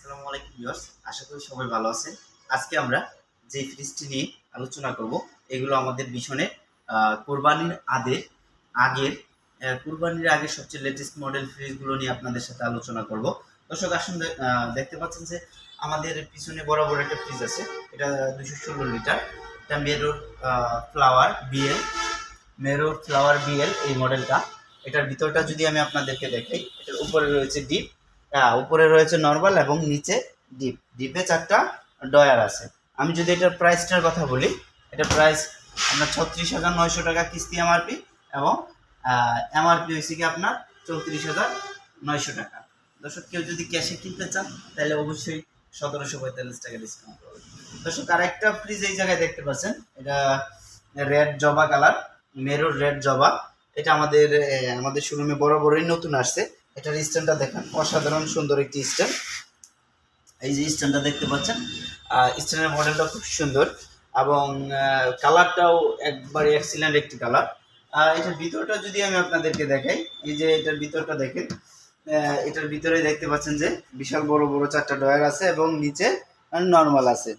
আসসালামু আলাইকুম ভিউয়ার্স, আশা করি সবাই ভালো আছেন। আজকে আমরা যে ফ্রিজটি নিয়ে আলোচনা করব এগুলো আমাদের ভীষণের কোরবানির আগের কোরবানির আগের সবচেয়ে লেটেস্ট মডেল ফ্রিজগুলো নিয়ে আপনাদের সাথে আলোচনা করব। দর্শক আসুন, দেখতে পাচ্ছেন যে আমাদের পিছনে বরাবর একটা ফ্রিজ আছে। এটা 216 লিটার। এটা মেরোর ফ্লাওয়ার বিএল এই মডেলটা। এটার ভিতরটা যদি আমি আপনাদেরকে দেখাই, এটার উপরে রয়েছে ডিপ, উপরে রয়েছে নরমাল এবং নিচে ডিপে 4টা ডয়ার আছে। আমি যদি এটার প্রাইসটার কথা বলি, এটার প্রাইস আপনার 36,900 টাকা কিস্তি এমআরপি, এবং এমআরপি হয়েছে কি আপনার 34,900 টাকা। দর্শক, কেউ যদি ক্যাশে কিনতে চান তাহলে অবশ্যই 1,745 টাকা ডিসকাউন্ট পাবেন। দর্শক, আরেকটা ফ্রিজ এই জায়গায় দেখতে পাচ্ছেন, এটা রেড জবা কালার, মেরুর রেড জবা। এটা আমাদের শোরুমে বরাবরই নতুন আসছে। এটার স্ট্যান্ডটা দেখেন, অসাধারণ সুন্দর একটি স্ট্যান্ড। এই যে স্ট্যান্ডটা দেখতে পাচ্ছেন, স্ট্যান্ডের মডেলটা খুব সুন্দর এবং কালারটাও একবারে এক্সিলেন্ট একটি কালার। এটার ভিতরটা যদি আমি আপনাদেরকে দেখাই, এই যে এটার ভিতরটা দেখেন, এটার ভিতরে দেখতে পাচ্ছেন যে বিশাল বড় বড় 4টা ডয়ার আছে এবং নিচে নর্মাল আছে।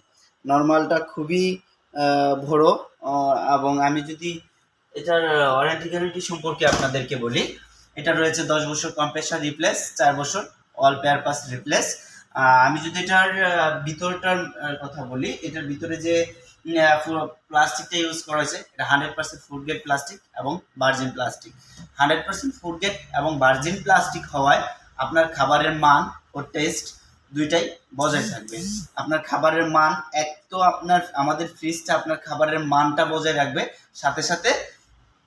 নর্মালটা খুবই বড়। এবং আমি যদি এটার ওয়ারেন্টি গ্যারান্টি সম্পর্কে আপনাদেরকে বলি, এটা রয়েছে 10 বছর কম্প্রেসার রিপ্লেস, 4 বছর অল পেয়ার পাস রিপ্লেস। আমি যদি এটার ভিতরটার কথা বলি, এটার ভিতরে যে প্লাস্টিকটা ইউজ করা হয়েছে, এটা 100% ফুড গ্রেড প্লাস্টিক এবং ভার্জিন প্লাস্টিক। 100% ফুড গ্রেড এবং ভার্জিন প্লাস্টিক হওয়ায় আপনার খাবারের মান ও টেস্ট দুইটাই বজায় থাকবে। আপনার খাবারের মান আমাদের ফ্রিজটা আপনার খাবারের মানটা বজায় রাখবে, সাথে সাথে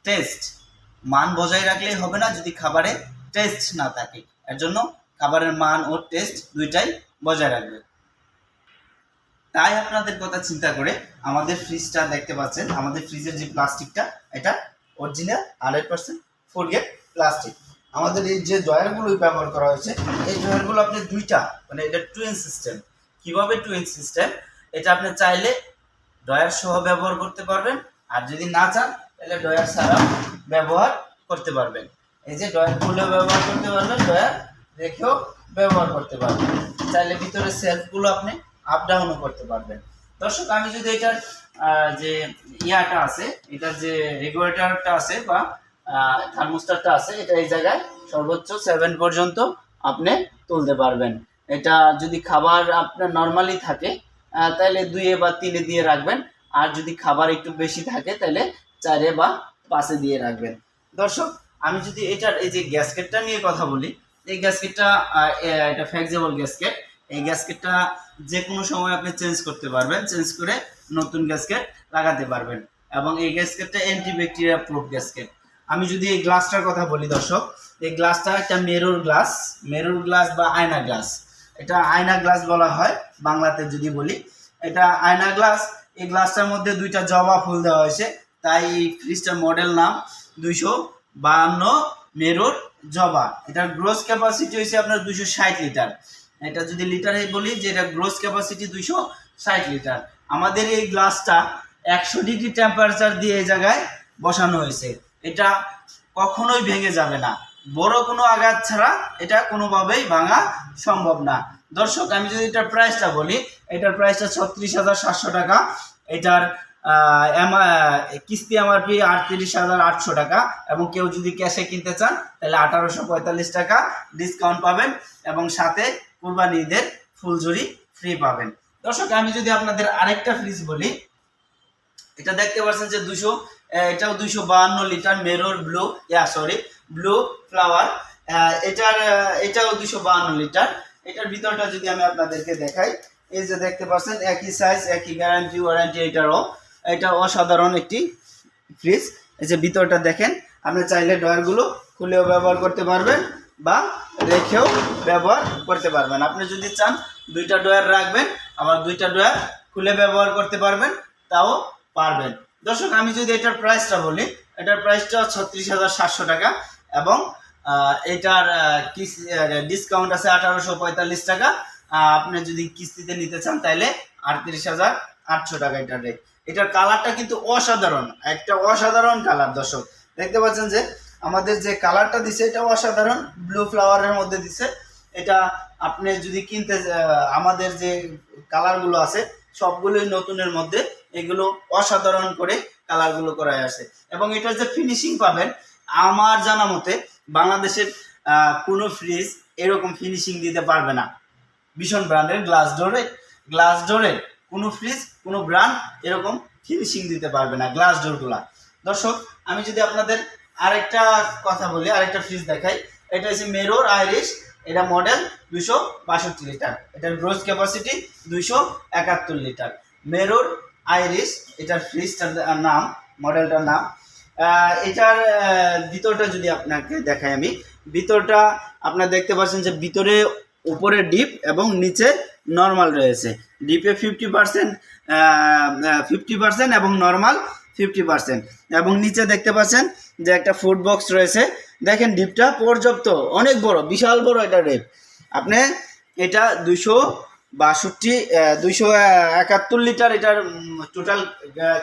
টেস্ট। মান বজায় রাখলেই হবে না যদি খাবারে টেস্ট না থাকে। এর জন্য খাবারের মান ও টেস্ট দুইটাই বজায় রাখবে। তাই আপনাদের কথা চিন্তা করে আমাদের ফ্রিজটা দেখতে পাচ্ছেন, আমাদের ফ্রিজের যে প্লাস্টিকটা, এটা অরিজিনাল 100% ফুড গ্রেড প্লাস্টিক। আমাদের এই যে ডয়ারগুলো ব্যবহার করা হয়েছে, এই ডয়ারগুলো আপনি দুইটা, মানে এটা টুইন সিস্টেম। কিভাবে টুইন সিস্টেম? এটা আপনি চাইলে ডয়ার সহ ব্যবহার করতে পারবেন, আর যদি না চান তাহলে ডয়ার ছাড়াও ব্যবহার করতে পারবেন। এই যে ডয়ার খুলেও ব্যবহার করতে পারবেন, ডয়ার রেখেও ব্যবহার করতে পারবেন। চাইলে ভিতরে সেলফগুলো আপনি আপ ডাউনও করতে পারবেন। দর্শক, আমি যদি এটার যে ইয়াটা আছে, এটার যে রেগুলেটরটা আছে বা থার্মোস্টারটা আছে, এটা এই জায়গায় সর্বোচ্চ 7 পর্যন্ত আপনি তুলতে পারবেন। এটা যদি খাবার আপনার নর্মালি থাকে তাহলে 2 বা 3 দিয়ে রাখবেন, আর যদি খাবার একটু বেশি থাকে তাহলে 4 বা 5 দিয়ে রাখবেন। দর্শক, আমি যদি এটার এই যে গ্যাসকেটটা নিয়ে কথা বলি, এই গ্যাসকেটটা এটা ফ্লেক্সিবল গ্যাসকেট। এই গ্যাসকেটটা যে কোনো সময় আপনি চেঞ্জ করতে পারবেন, চেঞ্জ করে নতুন গ্যাসকেট লাগাতে পারবেন। এবং এই গ্যাসকেটটা অ্যান্টিব্যাকটেরিয়া প্রুফ গ্যাসকেট। আমি যদি এই গ্লাসটার কথা বলি দর্শক, এই গ্লাসটা একটা মেরুর গ্লাস বা আয়না গ্লাস। এটা আয়না গ্লাস বলা হয় বাংলাতে যদি বলি। এটা আয়না গ্লাস। এই গ্লাসটার মধ্যে 2টা জবা ফুল দেওয়া হয়েছে, তাই এই ফ্রিজটার মডেল নাম 252 মেরুর জবা। এটার গ্রোস ক্যাপাসিটি হয়েছে আপনার 260 লিটার। এটা যদি লিটারে বলি যে এটা গ্রোস ক্যাপাসিটি 260 লিটার। আমাদের এই গ্লাসটা 100 ডিগ্রি টেম্পারেচার দিয়ে এই জায়গায় বসানো হয়েছে। এটা কখনোই ভেঙে যাবে না, বড় কোনো আঘাত ছাড়া এটা কোনোভাবেই ভাঙা সম্ভব না। দর্শক, আমি যদি এটার প্রাইসটা বলি, এটার প্রাইসটা 36,700 টাকা। এটার কিস্তি এমআরপি 38,800 টাকা, এবং কেউ যদি ক্যাশে কিনতে চান তাহলে 1,845 টাকা ডিসকাউন্ট পাবেন, এবং সাথে কুরবানি ঈদের ফুলঝুরি ফ্রি পাবেন। দর্শক, আমি যদি আপনাদের আরেকটা ফ্রিজ বলি, এটা দেখতে পাচ্ছেন যে এটাও 252 লিটার মেরোর ব্লু ফ্লাওয়ার। এটাও 252 লিটার। এটার ভিতরটা যদি আমি আপনাদেরকে দেখাই, এই যে দেখতে পাচ্ছেন একই সাইজ, একই গ্যারান্টি ওয়ারেন্টি। এটা অসাধারণ একটি ফ্রিজ। এই যে ভিতরটা দেখেন, আপনি চাইলে ডয়ারগুলো খুলেও ব্যবহার করতে পারবেন বা রেখেও ব্যবহার করতে পারবেন। আপনি যদি চান 2টা ডয়ার রাখবেন, আবার 2টা ডয়ার খুলে ব্যবহার করতে পারবেন, তাও পারবেন। দর্শক, আমি যদি এটার প্রাইসটা বলি, এটার প্রাইসটা 36,700 টাকা, এবং এটার ডিসকাউন্ট আছে 1,845 টাকা। আপনি যদি কিস্তিতে নিতে চান তাহলে 38,800 টাকা এটার রেট। এটার কালারটা কিন্তু অসাধারণ, একটা অসাধারণ কালার। দর্শক, দেখতে পাচ্ছেন যে আমাদের যে কালারটা দিছে এটা অসাধারণ, ব্লু ফ্লাওয়ারের মধ্যে দিছে। এটা আপনি যদি কিনতে আমাদের যে কালারগুলো আছে সবগুলোই নতুনের মধ্যে, এগুলো অসাধারণ করে কালারগুলো করা আছে। এবং এটার যে ফিনিশিং পাবেন, আমার জানা মতে বাংলাদেশের কোনো ফ্রিজ এরকম ফিনিশিং দিতে পারবে না। ভীষণ ব্র্যান্ডের গ্লাস ডোরের কোনো ফ্রিজ কোনো ব্র্যান্ড এরকম ফিনিশিং দিতে পারবে না গ্লাস ডোরগুলা। দর্শক, আমি যদি আপনাদের আরেকটা কথা বলি, আরেকটা ফ্রিজ দেখাই। এটা হচ্ছে মেরর আইরিশ, এটা মডেল 262 লিটার, এটার গ্রোস ক্যাপাসিটি 271 লিটার। মেরর আইরিশ এটার ফ্রিজটার নাম, মডেলটার নাম। এটার ভিতরটা যদি আপনাকে দেখাই, আমি ভিতরটা আপনারা দেখতে পাচ্ছেন যে ভিতরে উপরে ডিপ এবং নিচে নর্মাল রয়েছে। ডিপে 50% এবং নর্মাল 50%, এবং নিচে দেখতে পাচ্ছেন যে একটা ফুড বক্স রয়েছে। দেখেন ডিপটা পর্যাপ্ত, অনেক বড়, বিশাল বড় এটা ডিপ। আপনি এটা 271 লিটার এটার টোটাল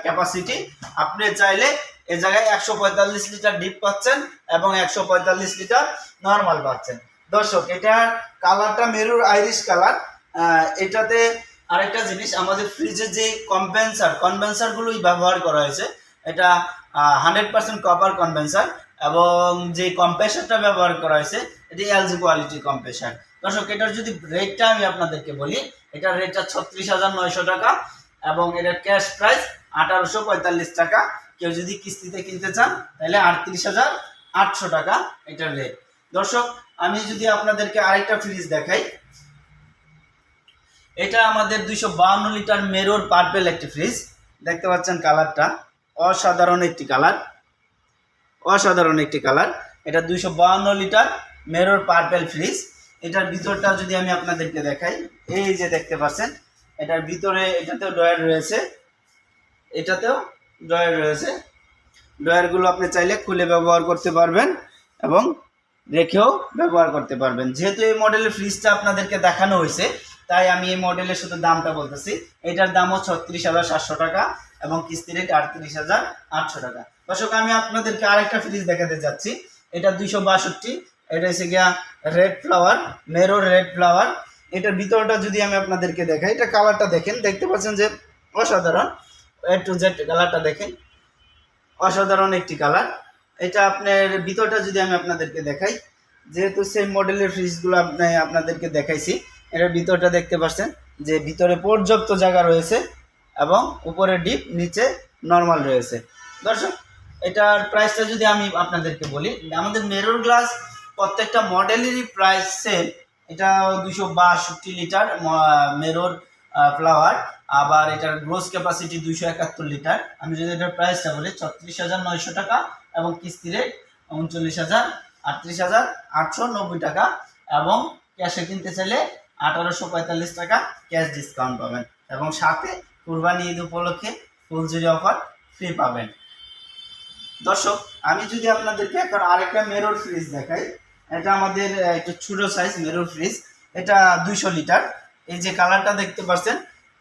ক্যাপাসিটি। আপনি চাইলে এ জায়গায় 145 লিটার ডিপ পাচ্ছেন এবং 145 লিটার নর্মাল পাচ্ছেন। দর্শক, এটার কালারটা মেরুর আইরিশ কালার। এটাতে আরেকটা জিনিস, আমাদের ফ্রিজে যে কনভেন্সারগুলোই ব্যবহার করা হয়েছে, এটা 100% কপার কনভেন্সার, এবং যে কম্প্রেসারটা ব্যবহার করা হয়েছে এটি এলজি কোয়ালিটি কম্প্রেসার। দর্শক, এটার যদি রেটটা আমি আপনাদেরকে বলি, এটার রেটটা 36,900 টাকা এবং এটার ক্যাশ প্রাইস 1845 টাকা। কেউ যদি কিস্তিতে কিনতে চান তাহলে 38,800 টাকা এটার রেট। দর্শক, আমি যদি আপনাদেরকে আরেকটা ফ্রিজ দেখাই, এটা আমাদের 252 লিটার মেরর পার্পেল একটি ফ্রিজ। দেখতে পাচ্ছেন কালারটা অসাধারণ একটি কালার। এটা 252 লিটার মেরর পার্পেল ফ্রিজ। এটার ভিতরটা যদি আমি আপনাদেরকে দেখাই, এই যে দেখতে পাচ্ছেন এটার ভিতরে, এটাতেও ড্রয়ার রয়েছে, এটাতেও ড্রয়ার রয়েছে। ড্রয়ারগুলো আপনি চাইলে খুলে ব্যবহার করতে পারবেন এবং রেখেও ব্যবহার করতে পারবেন। যেহেতু এই মডেলের ফ্রিজটা আপনাদেরকে দেখানো হয়েছে, তাই আমি এই মডেলের শুধু দামটা বলতেছি। এটার দামও 36,700 টাকা এবং কিস্তি রেট 38,800 টাকা। দর্শক, আমি আপনাদেরকে আরেকটা ফ্রিজ দেখাতে যাচ্ছি। এটা 262, এটা হচ্ছে গিয়া রেড ফ্লাওয়ার, মেরর রেড ফ্লাওয়ার। এটার ভিতরটা যদি আমি আপনাদেরকে দেখাই, এটা কালারটা দেখেন, দেখতে পাচ্ছেন যে অসাধারণ, A to Z কালারটা দেখেন, অসাধারণ একটি কালার। এটা আপনার ভিতরটা যদি আমি আপনাদেরকে দেখাই, যেহেতু সেই মডেলের ফ্রিজগুলো আপনাদেরকে দেখাইছি, এটার ভিতরটা দেখতে পাচ্ছেন যে ভিতরে পর্যাপ্ত জায়গা রয়েছে এবং উপরে ডিপ, নিচে নর্মাল রয়েছে। দর্শক, এটার প্রাইসটা যদি আমি আপনাদেরকে বলি, আমাদের মেরর গ্লাস প্রত্যেকটা মডেলেরই প্রাইস সেম। এটা 262 লিটার মেরর ফ্লাওয়ার, আবার এটার গ্রোস ক্যাপাসিটি 271 লিটার। আমি যদি এটার প্রাইসটা বলি 36,900 টাকা এবং কিস্তি রেট 38,890 টাকা, এবং ক্যাশে কিনতে চাইলে 1845 টাকা ক্যাশ ডিসকাউন্ট পাবেন, এবং সাথে কুরবানি ঈদ উপলক্ষে ফুলজুরি অফার ফ্রি পাবেন। দর্শক, আমি যদি আপনাদেরকে এখন আরেকটা মেরর ফ্রিজ দেখাই, এটা আমাদের একটু ছোটো সাইজ মেরর ফ্রিজ। এটা 200 লিটার। এই যে কালারটা দেখতে পাচ্ছেন,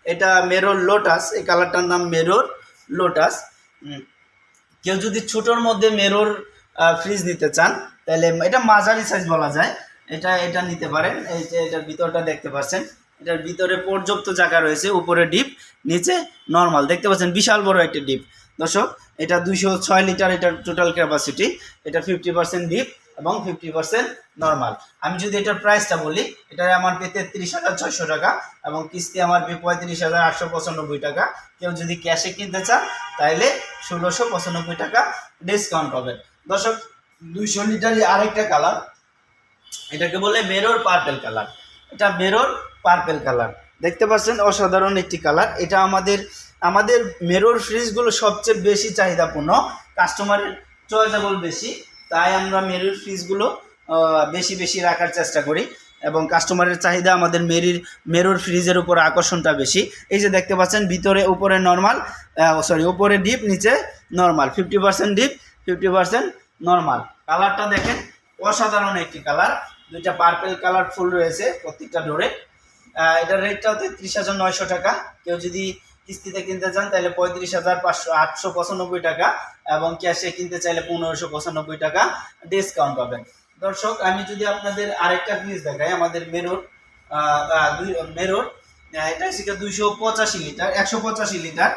এটা মেরর লোটাস, এই কালারটার নাম মেরর লোটাস। কেউ যদি ছোটোর মধ্যে মেরর ফ্রিজ নিতে চান তাহলে এটা মাঝারি সাইজ বলা যায়, এটা নিতে পারেন। এই যে এটার ভিতরটা দেখতে পাচ্ছেন, এটার ভিতরে পর্যাপ্ত জায়গা রয়েছে, উপরে ডিপ, নিচে নর্মাল। দেখতে পাচ্ছেন বিশাল বড় একটা ডিপ। দর্শক, এটা 206 লিটার এটার টোটাল ক্যাপাসিটি। এটা 50% ডিপ এবং 50% নর্মাল। আমি যদি এটার প্রাইসটা বলি, এটার এমআরপি 33,600 টাকা এবং কিস্তি এমআরপি 35,895 টাকা। কেউ যদি ক্যাশে কিনতে চান তাহলে 1,695 টাকা ডিসকাউন্ট পাবেন। দর্শক, 200 লিটারই আরেকটা কালার, এটাকে বলে মেরর পার্পেল কালার। এটা মেরর পার্পেল কালার, দেখতে পাচ্ছেন অসাধারণ একটি কালার। এটা আমাদের মেরর ফ্রিজগুলো সবচেয়ে বেশি চাহিদাপূর্ণ, কাস্টমারের চয়েসেবল বেশি, তাই আমরা মেরর ফ্রিজগুলো বেশি রাখার চেষ্টা করি, এবং কাস্টমারের চাহিদা আমাদের মেরর ফ্রিজের উপর আকর্ষণটা বেশি। এই যে দেখতে পাচ্ছেন ভিতরে উপরে নর্মাল, উপরে ডিপ, নিচে নর্মাল, 50% ডিপ 50% নর্মাল। কালারটা দেখেন অসাধারণ একটি কালার, দুইটা পার্পেল কালার ফুল রয়েছে প্রত্যেকটা ডোরে। এটার রেটটাও 33,900 টাকা। কেউ যদি কিস্তিতে কিনতে চান তাহলে 35,895 টাকা এবং ক্যাশে কিনতে চাইলে 1595 টাকা ডিসকাউন্ট পাবেন। দর্শক আমি যদি আপনাদের আরেকটা ফ্রিজ দেখাই, আমাদের মেরোর মেরোর এটা হচ্ছে 285 লিটার, 185 লিটার,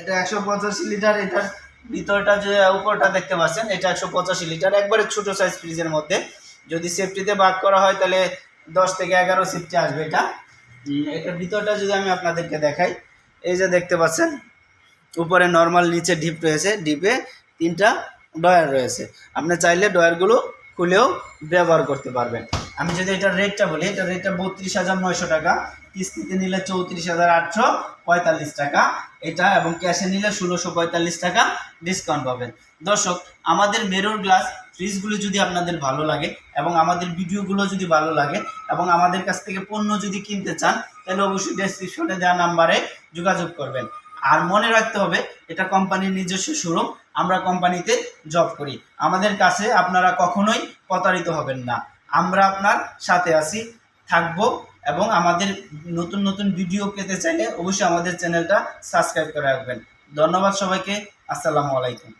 এটা 185 লিটার। এটার ভিতরটা যে উপরটা দেখতে পাচ্ছেন এটা 185 লিটার, একবারে ছোট সাইজ ফ্রিজের মধ্যে। যদি সেফটিতে ভাগ করা হয় তাহলে 10 থেকে 11 সেফটি আসবে এটা। এটার ভিতরটা যদি আমি আপনাদেরকে দেখাই, এই যে দেখতে পাচ্ছেন উপরে নর্মাল, নিচে ডিপ রয়েছে, ডিপে 3টা ডয়ার রয়েছে। আপনি চাইলে ডয়ারগুলো খুলেও ব্যবহার করতে পারবেন। আমি যদি এটার রেটটা বলি, এটার রেটটা 32,900 টাকা, কিস্তিতে নিলে 34,845 টাকা এটা, এবং ক্যাশে নিলে 1,645 টাকা ডিসকাউন্ট পাবেন। দর্শক, আমাদের মেরর গ্লাস ফ্রিজগুলো যদি আপনাদের ভালো লাগে এবং আমাদের ভিডিওগুলো যদি ভালো লাগে এবং আমাদের কাছ থেকে পণ্য যদি কিনতে চান, তাহলে অবশ্যই ডেসক্রিপশনে দেওয়া নাম্বারে যোগাযোগ করবেন। আর মনে রাখতে হবে এটা কোম্পানির নিজস্ব শোরুম, আমরা কোম্পানিতে জব করি। আমাদের কাছে আপনারা কখনোই প্রতারিত হবেন না, আমরা আপনার সাথে আছি, থাকবো। এবং আমাদের নতুন নতুন ভিডিও পেতে চাইলে অবশ্যই আমাদের চ্যানেলটা সাবস্ক্রাইব করে রাখবেন। ধন্যবাদ সবাইকে, আসসালামু আলাইকুম।